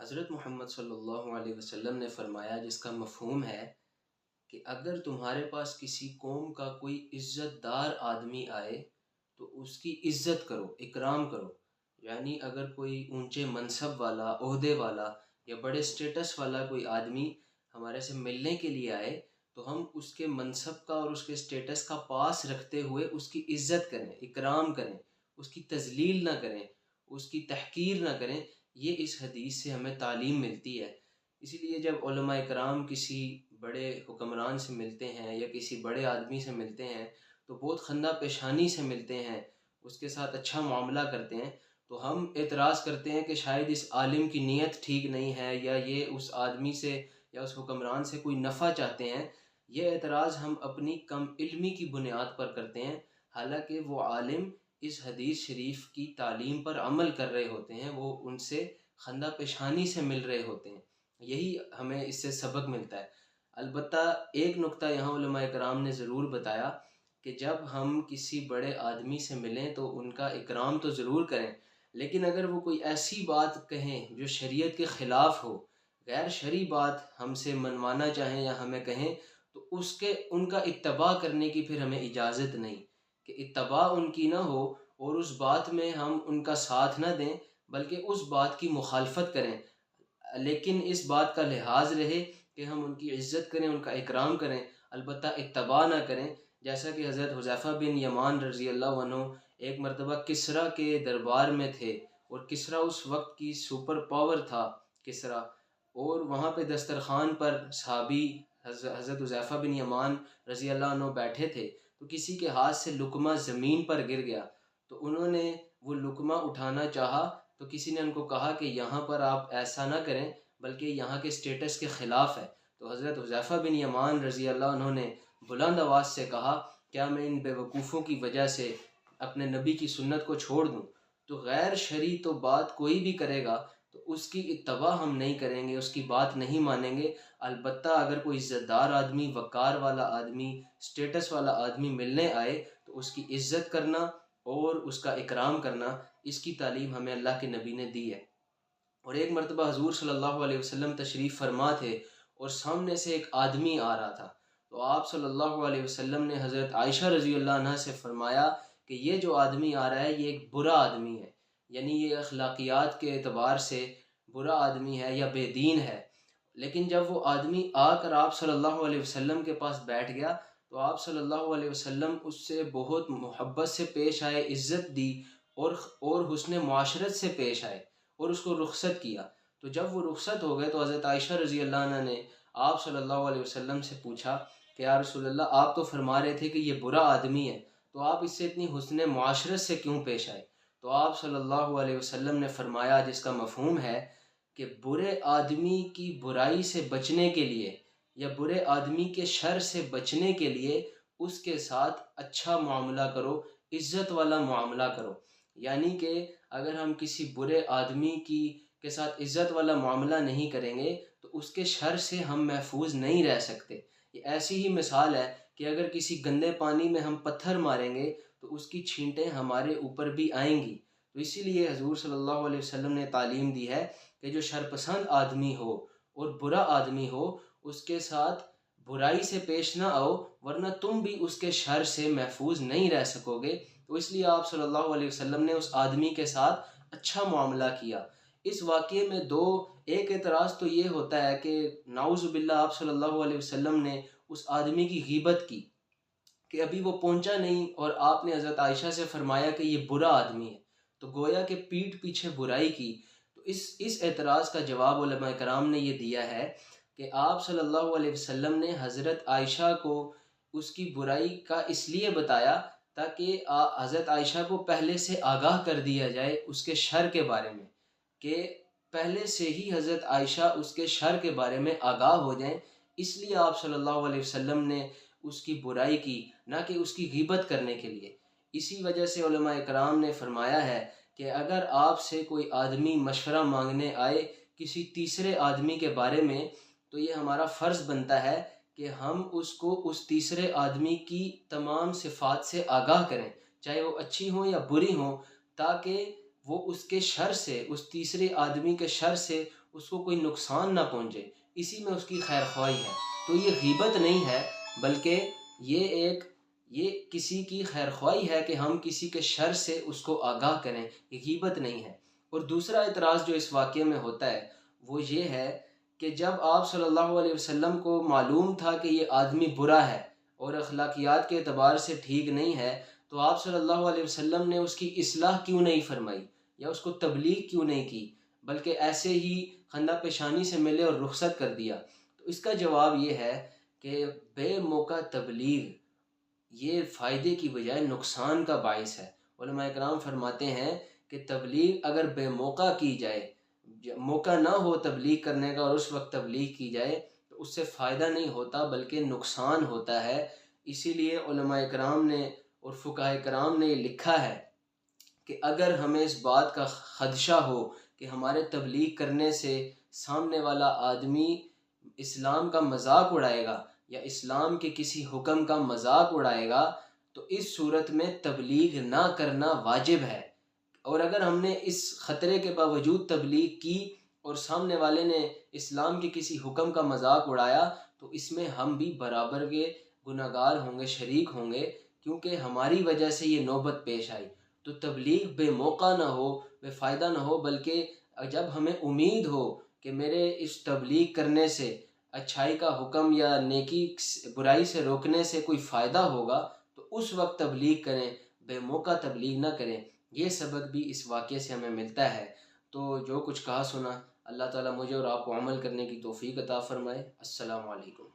حضرت محمد صلی اللہ علیہ وسلم نے فرمایا، جس کا مفہوم ہے کہ اگر تمہارے پاس کسی قوم کا کوئی عزت دار آدمی آئے تو اس کی عزت کرو، اکرام کرو۔ یعنی اگر کوئی اونچے منصب والا، عہدے والا یا بڑے سٹیٹس والا کوئی آدمی ہمارے سے ملنے کے لیے آئے تو ہم اس کے منصب کا اور اس کے سٹیٹس کا پاس رکھتے ہوئے اس کی عزت کریں، اکرام کریں، اس کی تذلیل نہ کریں، اس کی تحقیر نہ کریں۔ یہ اس حدیث سے ہمیں تعلیم ملتی ہے۔ اسی لیے جب علماء کرام کسی بڑے حکمران سے ملتے ہیں یا کسی بڑے آدمی سے ملتے ہیں تو بہت خندہ پیشانی سے ملتے ہیں، اس کے ساتھ اچھا معاملہ کرتے ہیں، تو ہم اعتراض کرتے ہیں کہ شاید اس عالم کی نیت ٹھیک نہیں ہے یا یہ اس آدمی سے یا اس حکمران سے کوئی نفع چاہتے ہیں۔ یہ اعتراض ہم اپنی کم علمی کی بنیاد پر کرتے ہیں، حالانکہ وہ عالم اس حدیث شریف کی تعلیم پر عمل کر رہے ہوتے ہیں، وہ ان سے خندہ پیشانی سے مل رہے ہوتے ہیں۔ یہی ہمیں اس سے سبق ملتا ہے۔ البتہ ایک نقطہ یہاں علماء کرام نے ضرور بتایا کہ جب ہم کسی بڑے آدمی سے ملیں تو ان کا اکرام تو ضرور کریں، لیکن اگر وہ کوئی ایسی بات کہیں جو شریعت کے خلاف ہو، غیر شرعی بات ہم سے منوانا چاہیں یا ہمیں کہیں، تو ان کا اتباع کرنے کی پھر ہمیں اجازت نہیں، کہ اتباع ان کی نہ ہو اور اس بات میں ہم ان کا ساتھ نہ دیں بلکہ اس بات کی مخالفت کریں، لیکن اس بات کا لحاظ رہے کہ ہم ان کی عزت کریں، ان کا اکرام کریں، البتہ اتباع نہ کریں۔ جیسا کہ حضرت حذیفہ بن یمان رضی اللہ عنہ ایک مرتبہ کسریٰ کے دربار میں تھے، اور کسریٰ اس وقت کی سپر پاور تھا کسریٰ، اور وہاں پہ دسترخوان پر صحابی حضرت حذیفہ بن یمان رضی اللہ عنہ بیٹھے تھے، تو کسی کے ہاتھ سے لقمہ زمین پر گر گیا، تو انہوں نے وہ لقمہ اٹھانا چاہا تو کسی نے ان کو کہا کہ یہاں پر آپ ایسا نہ کریں بلکہ یہاں کے سٹیٹس کے خلاف ہے۔ تو حضرت حذیفہ بن یمان رضی اللہ عنہ نے بلند آواز سے کہا، کیا میں ان بے وقوفوں کی وجہ سے اپنے نبی کی سنت کو چھوڑ دوں؟ تو غیر شرعی تو بات کوئی بھی کرے گا تو اس کی اتباع ہم نہیں کریں گے، اس کی بات نہیں مانیں گے۔ البتہ اگر کوئی عزت دار آدمی، وقار والا آدمی، سٹیٹس والا آدمی ملنے آئے تو اس کی عزت کرنا اور اس کا اکرام کرنا، اس کی تعلیم ہمیں اللہ کے نبی نے دی ہے۔ اور ایک مرتبہ حضور صلی اللہ علیہ وسلم تشریف فرما تھے اور سامنے سے ایک آدمی آ رہا تھا، تو آپ صلی اللہ علیہ وسلم نے حضرت عائشہ رضی اللہ عنہ سے فرمایا کہ یہ جو آدمی آ رہا ہے یہ ایک برا آدمی ہے، یعنی یہ اخلاقیات کے اعتبار سے برا آدمی ہے یا بے دین ہے۔ لیکن جب وہ آدمی آ کر آپ صلی اللہ علیہ وسلم کے پاس بیٹھ گیا تو آپ صلی اللہ علیہ وسلم اس سے بہت محبت سے پیش آئے، عزت دی اور حسن معاشرت سے پیش آئے اور اس کو رخصت کیا۔ تو جب وہ رخصت ہو گئے تو حضرت عائشہ رضی اللہ عنہ نے آپ صلی اللہ علیہ وسلم سے پوچھا کہ یا رسول اللہ، آپ تو فرما رہے تھے کہ یہ برا آدمی ہے، تو آپ اس سے اتنی حسن معاشرت سے کیوں پیش آئے؟ تو آپ صلی اللہ علیہ وسلم نے فرمایا، جس کا مفہوم ہے کہ برے آدمی کی برائی سے بچنے کے لیے یا برے آدمی کے شر سے بچنے کے لیے اس کے ساتھ اچھا معاملہ کرو، عزت والا معاملہ کرو۔ یعنی کہ اگر ہم کسی برے آدمی کے ساتھ عزت والا معاملہ نہیں کریں گے تو اس کے شر سے ہم محفوظ نہیں رہ سکتے۔ یہ ایسی ہی مثال ہے کہ اگر کسی گندے پانی میں ہم پتھر ماریں گے تو اس کی چھینٹیں ہمارے اوپر بھی آئیں گی۔ تو اسی لیے حضور صلی اللہ علیہ وسلم نے تعلیم دی ہے کہ جو شرپسند آدمی ہو اور برا آدمی ہو اس کے ساتھ برائی سے پیش نہ آؤ، ورنہ تم بھی اس کے شر سے محفوظ نہیں رہ سکو گے۔ تو اس لیے آپ صلی اللہ علیہ وسلم نے اس آدمی کے ساتھ اچھا معاملہ کیا۔ اس واقعے میں ایک اعتراض تو یہ ہوتا ہے کہ نعوذ باللہ آپ صلی اللہ علیہ وسلم نے اس آدمی کی غیبت کی کہ ابھی وہ پہنچا نہیں اور آپ نے حضرت عائشہ سے فرمایا کہ یہ برا آدمی ہے، تو گویا کہ پیٹھ پیچھے برائی کی۔ تو اس اعتراض کا جواب علماء کرام نے یہ دیا ہے کہ آپ صلی اللہ علیہ وسلم نے حضرت عائشہ کو اس کی برائی کا اس لیے بتایا تاکہ حضرت عائشہ کو پہلے سے آگاہ کر دیا جائے اس کے شر کے بارے میں، کہ پہلے سے ہی حضرت عائشہ اس کے شر کے بارے میں آگاہ ہو جائیں۔ اس لیے آپ صلی اللہ علیہ وسلم نے اس کی برائی کی، نہ کہ اس کی غیبت کرنے کے لیے۔ اسی وجہ سے علماء اکرام نے فرمایا ہے کہ اگر آپ سے کوئی آدمی مشورہ مانگنے آئے کسی تیسرے آدمی کے بارے میں تو یہ ہمارا فرض بنتا ہے کہ ہم اس کو اس تیسرے آدمی کی تمام صفات سے آگاہ کریں، چاہے وہ اچھی ہوں یا بری ہوں، تاکہ وہ اس کے شر سے، اس تیسرے آدمی کے شر سے اس کو کوئی نقصان نہ پہنچے، اسی میں اس کی خیر خواہی ہے۔ تو یہ غیبت نہیں ہے، بلکہ یہ کسی کی خیر خواہی ہے کہ ہم کسی کے شر سے اس کو آگاہ کریں، یہ غیبت نہیں ہے۔ اور دوسرا اعتراض جو اس واقعے میں ہوتا ہے وہ یہ ہے کہ جب آپ صلی اللہ علیہ وسلم کو معلوم تھا کہ یہ آدمی برا ہے اور اخلاقیات کے اعتبار سے ٹھیک نہیں ہے، تو آپ صلی اللہ علیہ وسلم نے اس کی اصلاح کیوں نہیں فرمائی یا اس کو تبلیغ کیوں نہیں کی، بلکہ ایسے ہی خندہ پیشانی سے ملے اور رخصت کر دیا؟ تو اس کا جواب یہ ہے کہ بے موقع تبلیغ یہ فائدے کی بجائے نقصان کا باعث ہے۔ علماء اکرام فرماتے ہیں کہ تبلیغ اگر بے موقع کی جائے، موقع نہ ہو تبلیغ کرنے کا اور اس وقت تبلیغ کی جائے تو اس سے فائدہ نہیں ہوتا بلکہ نقصان ہوتا ہے۔ اسی لیے علماء اکرام نے اور فقہاء کرام نے یہ لکھا ہے کہ اگر ہمیں اس بات کا خدشہ ہو کہ ہمارے تبلیغ کرنے سے سامنے والا آدمی اسلام کا مذاق اڑائے گا یا اسلام کے کسی حکم کا مذاق اڑائے گا، تو اس صورت میں تبلیغ نہ کرنا واجب ہے۔ اور اگر ہم نے اس خطرے کے باوجود تبلیغ کی اور سامنے والے نے اسلام کے کسی حکم کا مذاق اڑایا تو اس میں ہم بھی برابر کے گناہ گار ہوں گے، شریک ہوں گے، کیونکہ ہماری وجہ سے یہ نوبت پیش آئی۔ تو تبلیغ بے موقع نہ ہو، بے فائدہ نہ ہو، بلکہ جب ہمیں امید ہو کہ میرے اس تبلیغ کرنے سے اچھائی کا حکم یا نیکی برائی سے روکنے سے کوئی فائدہ ہوگا تو اس وقت تبلیغ کریں، بے موقع تبلیغ نہ کریں۔ یہ سبق بھی اس واقعے سے ہمیں ملتا ہے۔ تو جو کچھ کہا سنا، اللہ تعالیٰ مجھے اور آپ کو عمل کرنے کی توفیق عطا فرمائے۔ السلام علیکم۔